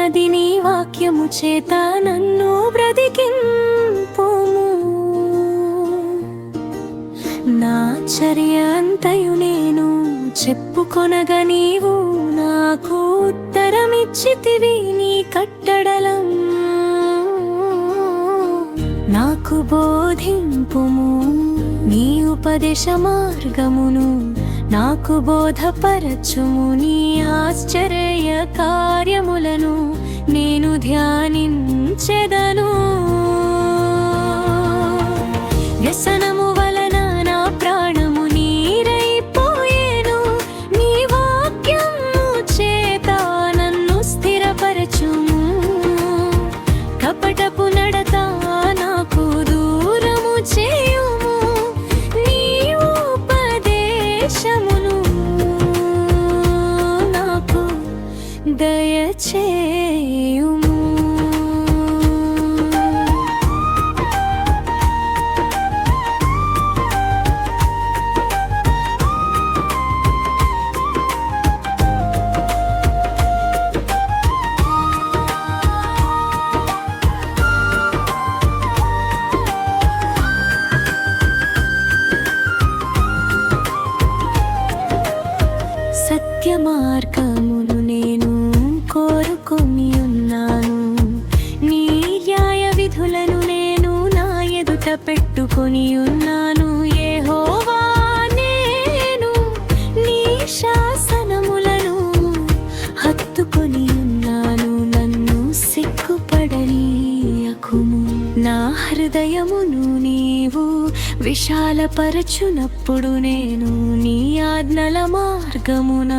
ఉన్నది నీ వాక్యము చేత నన్ను బ్రతికింపుము. నా చర్య అంతయు నేను చెప్పుకొనగా నీవు నాకు ఉత్తరమిచ్చితివి. నీ కట్టడలం నాకు బోధింపుము. నీ ఉపదేశ మార్గమును నాకు బోధపరచుము. నీ ఆశ్చర్య కార్యములను నేను ధ్యానించెదను. వ్యసనము వలన నా ప్రాణము నీరైపోయేను. నీ వాక్యము చేత నన్ను స్థిరపరచుము. కపటపు నడత నాకు దూరము చేయుము. నీ ఉపదేశమును నాకు దయచేయుము. సత్య మార్గమును నేను కోరుకొని ఉన్నాను. నీ న్యాయ విధులను నేను నా ఎదుట పెట్టుకొని ఉన్నాను. యెహోవా, నేను నీ శాసనములను హత్తుకొని ఉన్నాను. నన్ను సిగ్గుపడనీయకుము. నా హృదయమును నీవు విశాలపరచునప్పుడు నేను నీ ఆజ్ఞల మార్గమున